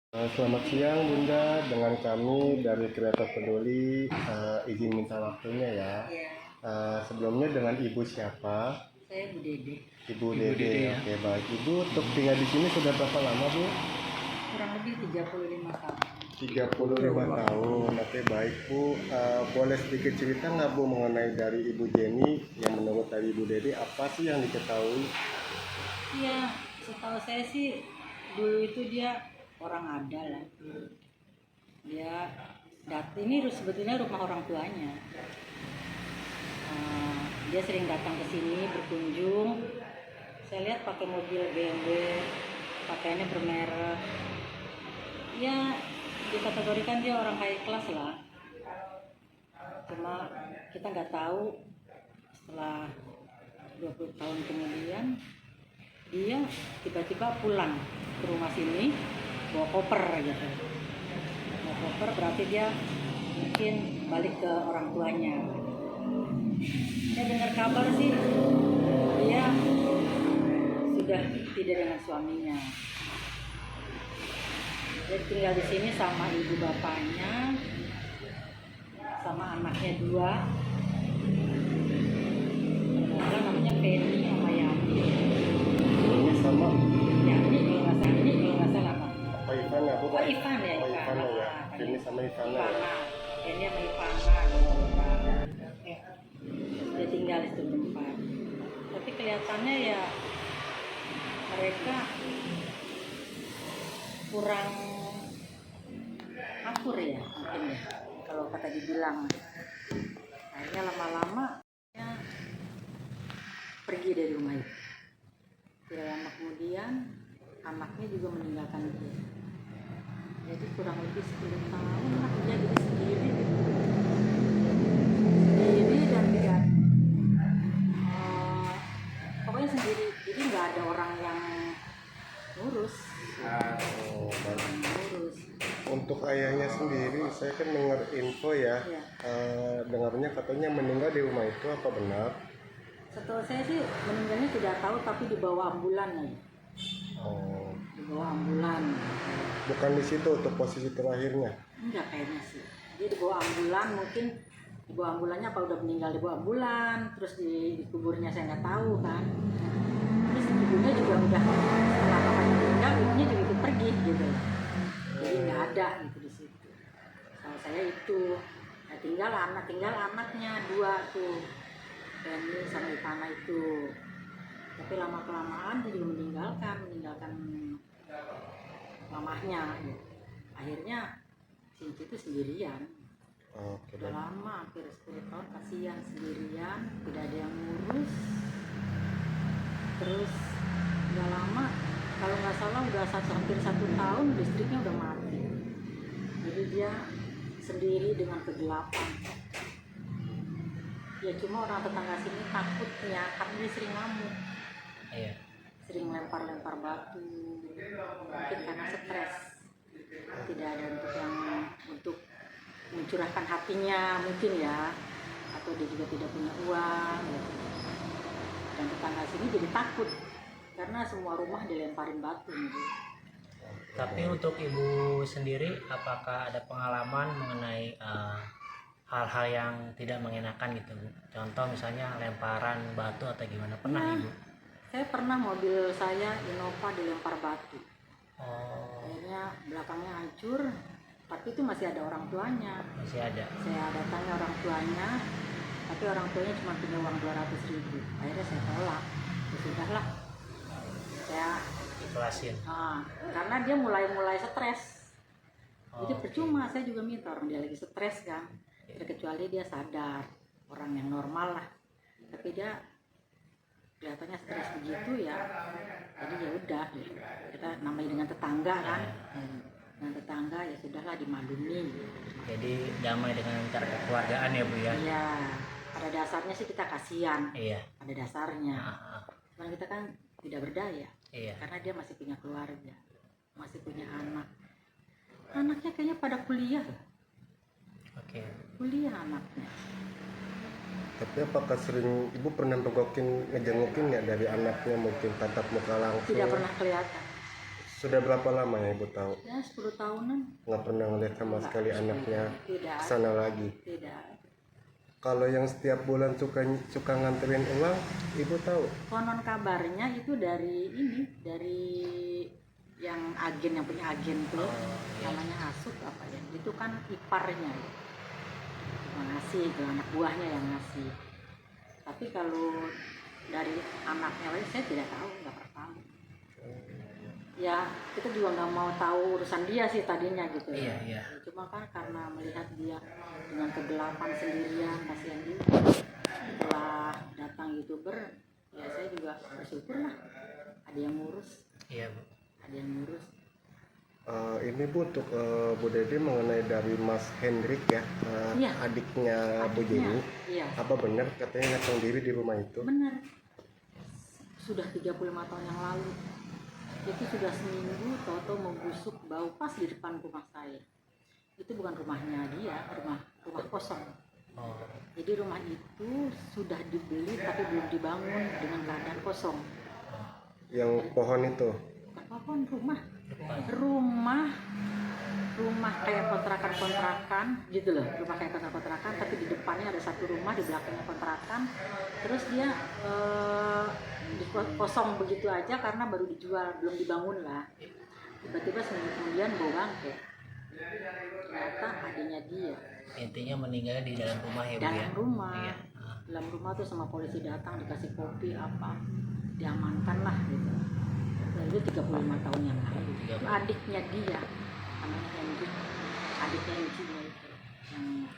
Selamat siang Bunda, dengan kami dari Kreator Peduli, izin minta waktunya ya. Iya, Sebelumnya dengan Ibu siapa? saya Bu Dede. Ibu Dede. Oke, baik. Ibu untuk tinggal di sini sudah berapa lama Bu? Kurang lebih 35 tahun. 35 tahun. Oke, baik Bu. Boleh sedikit cerita nggak Bu mengenai dari Ibu Jenny yang menurut dari Ibu Dede apa sih yang diketahui? Iya, setahu saya sih dulu itu dia orang ada lah. Dia ini sebetulnya rumah orang tuanya. Dia sering datang ke sini berkunjung. Saya lihat pakai mobil BMW, pakaiannya bermerek. Ya, dikategorikan dia orang high class lah. Cuma kita nggak tahu setelah 20 tahun kemudian dia tiba-tiba pulang ke rumah sini bawa koper gitu. Bawa koper berarti dia mungkin balik ke orang tuanya. Saya dengar kabar sih dia sudah tidak dengan suaminya. Dia tinggal di sini sama ibu bapaknya, sama anaknya 2. Namanya Penny sama Yani. Ini sama Yani kalau nggak salah Pak. apa Ivana Bu? Oh Ivan ya, Oh, Ivan. Ivana ya. Ini sama Ivana ya. Ivana. Ini sama Ivana. Dia tinggal di tempat. Tapi kelihatannya ya mereka kurang akur ya mungkin ya. Kalau kata dibilang. Akhirnya lama-lama ya pergi dari rumah itu. Tidak lama kemudian anaknya juga meninggalkan dia. Jadi kurang lebih 10 tahun lah dia jadi sendiri dan tidak pokoknya sendiri, jadi nggak ada orang yang ngurus. Oh, baik. Ngurus. Untuk ayahnya sendiri, saya kan dengar info ya, Ya. dengarnya katanya meninggal di rumah itu, apa benar? Setahu saya sih meninggalnya tidak tahu, tapi dibawa ambulan ya. Oh, Dibawa ambulan. bukan di situ untuk posisi terakhirnya. Enggak kayaknya sih. Dia dibawa ambulan, mungkin dibawa ambulannya apa udah meninggal dibawa ambulan, terus dikuburnya saya nggak tahu kan. Terus ibunya juga udah setelah bapaknya meninggal, ibunya juga ikut pergi gitu. Jadi nggak ada gitu di situ. Kalau saya itu ya tinggal anaknya 2 tuh, Penny sama Ivana itu. Tapi lama kelamaan dia juga meninggalkan mamahnya. Gitu. Akhirnya Cinci itu sendirian. Oke, Udah baik. lama, hampir 10 tahun kasihan sendirian, tidak ada yang ngurus. Terus udah lama, kalau nggak salah udah hampir 1 tahun listriknya udah mati. Jadi dia sendiri dengan kegelapan. Ya cuma orang tetangga sini takutnya karena dia sering ngamuk. Iya. Sering lempar-lempar batu. Mungkin karena stres. Tidak ada untuk mencurahkan hatinya mungkin ya, atau dia juga tidak punya uang gitu. Dan tetangga sini jadi takut karena semua rumah dilemparin batu gitu. Tapi untuk ibu sendiri, apakah ada pengalaman mengenai hal-hal yang tidak mengenakan gitu, Bu? Contoh misalnya lemparan batu atau gimana, pernah Ya, Ibu? saya pernah mobil saya Innova dilempar batu. Oh, Akhirnya belakangnya hancur, tapi itu masih ada orang tuanya. masih ada. Saya datangi orang tuanya, tapi orang tuanya cuma punya uang 200.000. Akhirnya saya tolak. Ya sudahlah, saya Ikhlasin. karena dia mulai stres. Jadi Oh, percuma, saya juga minta orang dia lagi stres kan. Kecuali dia sadar, orang yang normal lah. Tapi dia kelihatannya stres begitu ya. Jadi ya udah, gitu. Kita namanya dengan tetangga kan. Dengan tetangga ya sudahlah dimaklumi. jadi damai dengan cara kekeluargaan ya Bu ya? Iya, pada dasarnya sih kita kasihan. Iya. Pada dasarnya. Ah, ah, Cuman kita kan tidak berdaya. iya. Karena dia masih punya keluarga, masih punya anak. Anaknya kayaknya pada kuliah, Oke. kuliah anaknya. Tapi apakah sering Ibu pernah ngejengukin ya dari anaknya, mungkin tatap muka langsung? Tidak pernah kelihatan. Sudah berapa lama ya Ibu tahu? Ya 10 tahunan. Nggak pernah ngeliat sama Enggak, sekali anaknya tidak ada. kesana lagi. Tidak. Kalau yang setiap bulan suka nganterin uang, Ibu tahu? Konon kabarnya itu dari yang punya agen tuh, namanya Asuk apa ya, itu kan iparnya ya. Yang ngasih itu anak buahnya yang ngasih. Tapi kalau dari anaknya lagi saya tidak tahu, nggak pernah tahu. Ya kita juga nggak mau tahu urusan dia sih tadinya gitu ya. Iya. Cuma kan karena melihat dia dengan kegelapan sendirian, kasihan juga. Setelah datang YouTuber, ya saya juga bersyukur lah ada yang ngurus, Iya Bu. ada yang ngurus. Ini Bu untuk Bu Dede mengenai dari Mas Hendrik ya, Iya. adiknya Bu Jenny. Iya, Apa benar katanya ngasong diri di rumah itu? benar. Sudah 35 tahun yang lalu. Itu sudah seminggu, Toto membusuk bau pas di depan rumah saya. Itu bukan rumahnya dia, rumah kosong. Oh, Jadi rumah itu sudah dibeli tapi belum dibangun dengan keadaan kosong. Yang pohon itu? Bukan pohon, rumah kayak kontrakan gitu loh, rumah kayak kontrakan tapi di depannya ada satu rumah, di belakangnya kontrakan. Terus dia kosong begitu aja karena baru dijual, belum dibangun lah. Tiba-tiba seminggu kemudian bau bangke. Ternyata adanya dia intinya meninggalnya di dalam rumah ya Bu ya. dalam rumah. Iya. Dalam rumah tuh sama polisi datang, dikasih kopi apa, diamankan lah gitu. Dan itu 35 tahun yang lalu. Itu adiknya dia, namanya Hendrik, adiknya Encinya itu.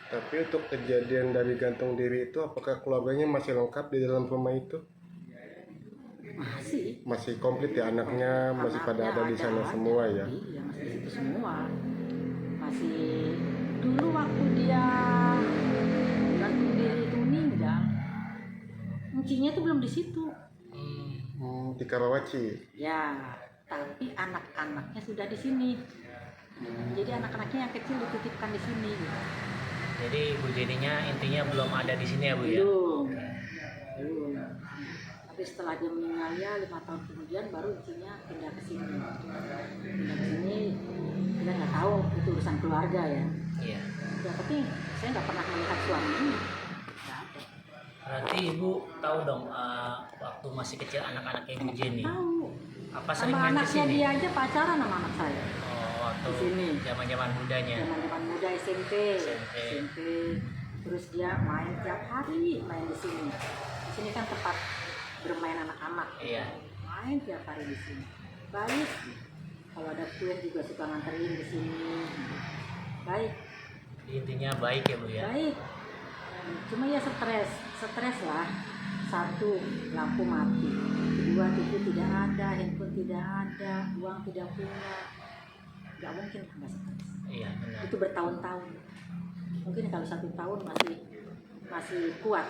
Tapi untuk kejadian dari gantung diri itu, apakah keluarganya masih lengkap di dalam rumah itu? Masih komplit ya, anaknya masih pada ada di sana semua ya? Iya, masih di situ semua. Masih dulu waktu dia gantung diri itu meninggal, Encinya itu belum di situ. Di Karawaci. Ya, tapi anak-anaknya sudah di sini. Jadi anak-anaknya yang kecil dititipkan di sini. Gitu. Jadi Bu Jenny-nya intinya belum ada di sini ya Bu ya. Belum. Tapi setelah dia meninggal ya 5 tahun kemudian baru Encinya pindah ke sini. Pindah ke sini, kita nggak tahu itu urusan keluarga ya. Iya. Ya, tapi saya nggak pernah melihat suaminya. Nggak ada. Berarti Ibu tahu dong waktu masih kecil anak-anaknya Ibu Jenny. Tahu. Apa sering Sama main ke anaknya sini? dia aja pacaran sama anak saya. Oh, waktu Di sini. zaman-zaman mudanya. Zaman muda SMP. Terus dia main tiap hari main di sini. Di sini kan tempat bermain anak-anak. Iya. Main tiap hari di sini. Baik. Kalau ada kue juga suka nganterin di sini. Baik. Intinya baik ya Bu ya. Baik. Cuma ya stres lah. 1, lampu mati. 2, TV tidak ada, handphone tidak ada, uang tidak punya. Nggak mungkin nggak stres. Iya benar. Itu bertahun-tahun. Mungkin kalau 1 tahun masih kuat.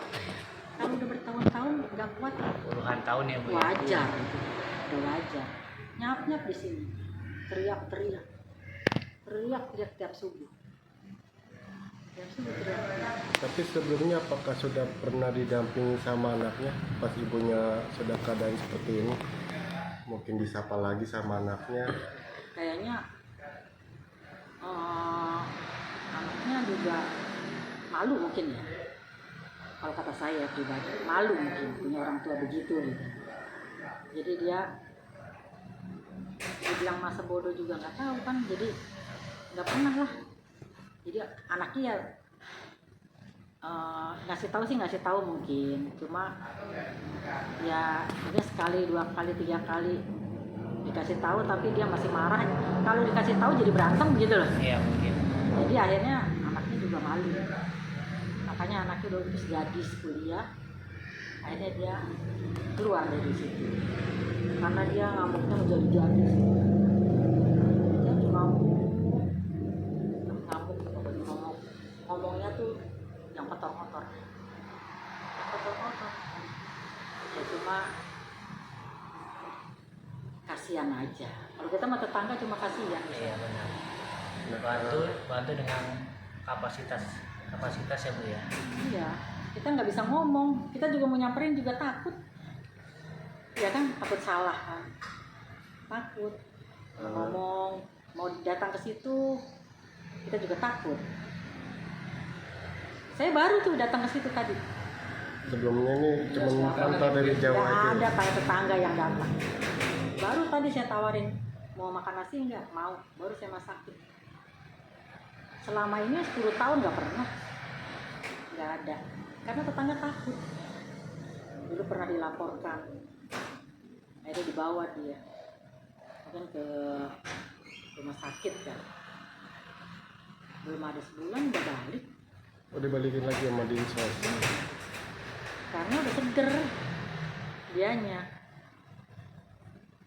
Kalau udah bertahun-tahun nggak kuat, Puluhan tahun ya Bu ya. wajar. Udah wajar. Nyap-nyap di sini. Teriak-teriak tiap subuh. Tiap subuh teriak-teriak. Tapi sebelumnya apakah sudah pernah didampingi sama anaknya pas ibunya sudah keadaan seperti ini? Mungkin disapa lagi sama anaknya. Kayaknya anaknya juga malu mungkin ya. Kalau kata saya pribadi, malu mungkin punya orang tua begitu gitu. Jadi dia dibilang masa bodoh juga nggak tahu kan, jadi nggak pernah lah. Jadi anaknya ya ngasih tahu mungkin, cuma ya dia sekali, 2 kali, 3 kali dikasih tahu tapi dia masih marah. Kalau dikasih tahu jadi berantem gitu loh. Iya mungkin. Jadi akhirnya anaknya juga malu. Makanya anaknya udah terus gadis kuliah, akhirnya dia keluar dari situ karena dia ngamuknya menjadi-jadi. Dia ngamuk ngomongnya tuh yang kotor-kotor. Ya cuma kasihan aja. Kalau kita mah tetangga cuma kasihan. Iya benar. Bantu dengan kapasitas ya Bu ya. Iya, kita nggak bisa ngomong. Kita juga mau nyamperin juga takut. Ya kan, takut salah kan. Takut. ngomong mau datang ke situ kita juga takut. Saya baru tuh datang ke situ tadi. Sebelumnya ini cuma pantau dari jauh Nggak aja. ada kayak tetangga yang datang. Baru tadi saya tawarin mau makan nasi nggak mau, baru saya masakin. Selama ini 10 tahun nggak pernah, nggak ada, karena tetangga takut. Dulu pernah dilaporkan, akhirnya dibawa dia mungkin ke rumah sakit kan, belum ada sebulan udah balik Oh, dibalikin lagi sama dinsos. karena udah seger dianya.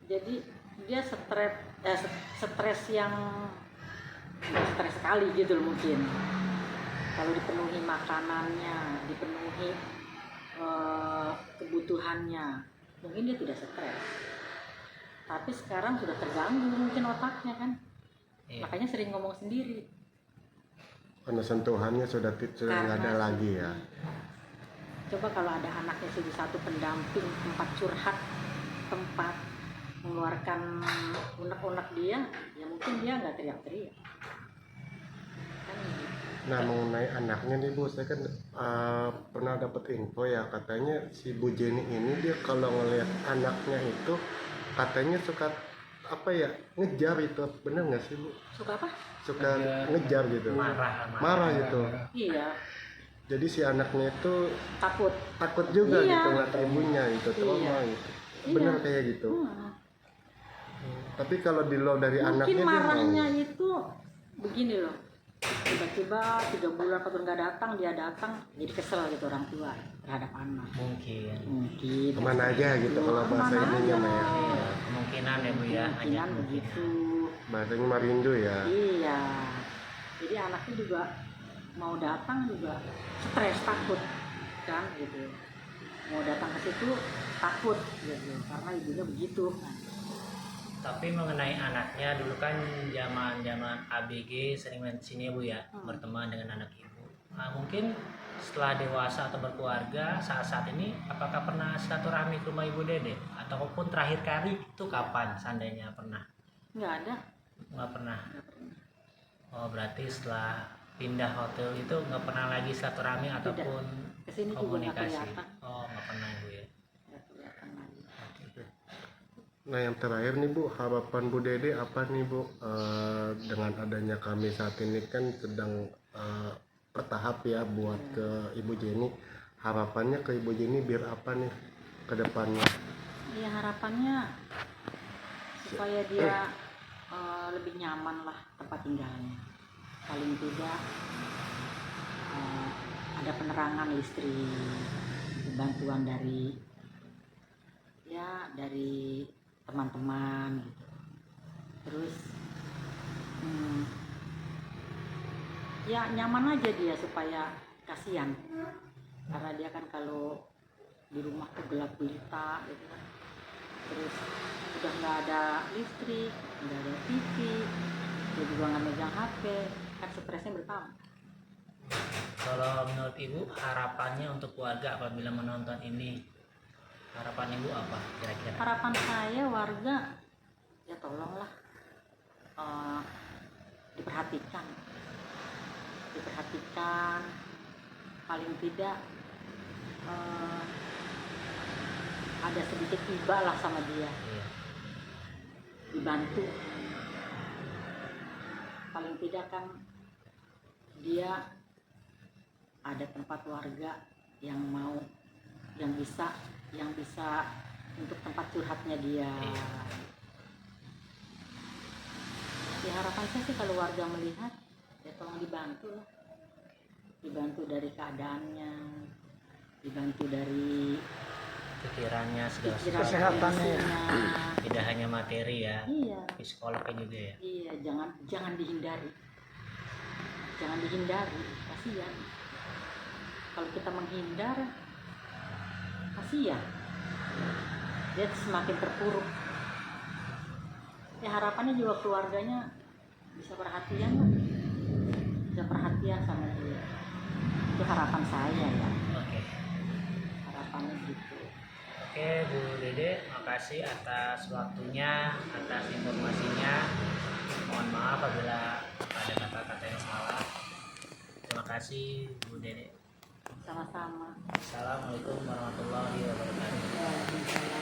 Jadi dia stres yang nggak stres sekali gitu loh mungkin. Kalau dipenuhi makanannya, dipenuhi kebutuhannya, mungkin dia tidak stres. Tapi sekarang sudah terganggu mungkin otaknya kan, Iya. makanya sering ngomong sendiri. Karena sentuhannya sudah nggak ada lagi ya. Coba kalau ada anaknya jadi satu pendamping, tempat curhat, tempat mengeluarkan unek-unek dia, ya mungkin dia nggak teriak-teriak. Kan gitu. Nah, mengenai anaknya nih Bu, saya kan pernah dapat info ya, katanya si Bu Jenny ini dia kalau ngelihat anaknya itu katanya suka apa ya, ngejar itu, bener nggak sih Bu? Suka apa? Suka ngejar gitu, marah gitu. Iya, Jadi si anaknya itu takut. takut juga Iya. gitu ngeliat ibunya gitu, trauma gitu. Bener Iya. kayak gitu. Hmm. Tapi kalau di luar dari Mungkin anaknya dia marahnya mau. itu begini loh, tiba-tiba 3 bulan atau nggak datang, dia datang jadi kesel gitu orang tua terhadap anak. Mungkin. Mungkin Kemana aja gitu kalau bahasa Kemana ininya aja. mah ya. Iya, kemungkinan ya Bu ya, hanya Kemungkinan kemungkinan. begitu. Bahasanya mah rindu ya. Iya, jadi anaknya juga mau datang juga stres, takut kan gitu. Mau datang ke situ takut gitu karena ibunya begitu. Tapi mengenai anaknya, dulu kan zaman ABG sering main sini ya Bu ya, berteman dengan anak ibu. Nah, mungkin setelah dewasa atau berkeluarga saat ini, apakah pernah silaturahmi ke rumah Ibu Dede? Ataupun terakhir kali itu kapan seandainya pernah? Nggak ada. Nggak pernah. Nggak pernah. Oh, berarti setelah pindah hotel itu nggak pernah lagi silaturahmi ataupun Kesini juga nggak komunikasi? kelihatan. Oh, nggak pernah Bu ya. Nggak kelihatan lagi. Nah, yang terakhir nih Bu, harapan Bu Dede apa nih Bu? Dengan adanya kami saat ini kan sedang bertahap ya buat ke Ibu Jenny. Harapannya ke Ibu Jenny biar apa nih ke depannya? Ya harapannya supaya dia lebih nyaman lah tempat tinggalnya. Paling tidak ada penerangan listrik, bantuan dari teman-teman gitu. Terus ya nyaman aja dia supaya kasihan, karena dia kan kalau di rumah tuh gelap gulita gitu kan. Terus udah nggak ada listrik, nggak ada TV, dia juga nggak megang HP, kan stresnya bertambah. Kalau menurut Ibu, harapannya untuk keluarga apabila menonton ini, harapan Ibu apa kira-kira? Harapan saya warga ya tolonglah diperhatikan, paling tidak ada sedikit tiba lah sama dia, Iya. dibantu. Paling tidak kan dia ada tempat warga yang mau, yang bisa untuk tempat curhatnya dia. Iya. Ya harapan saya sih kalau warga melihat ya tolong dibantu lah, dibantu dari keadaannya, dibantu dari Pikirannya segala pikiran sesuatu. Kesehatannya ya. kondisinya. Tidak hanya materi ya, Iya, psikolognya juga ya. iya, jangan dihindari, kasihan. Kalau kita menghindar, kasihan, dia semakin terpuruk. Ya harapannya juga keluarganya bisa perhatian lah, bisa perhatian sama dia. Itu harapan saya ya, Oke. harapannya gitu. Oke Bu Dede, makasih atas waktunya, atas informasinya. Mohon maaf apabila ada kata-kata yang salah. Terima kasih Bu Dede. Sama-sama. Assalamualaikum warahmatullahi wabarakatuh. Waalaikumsalam.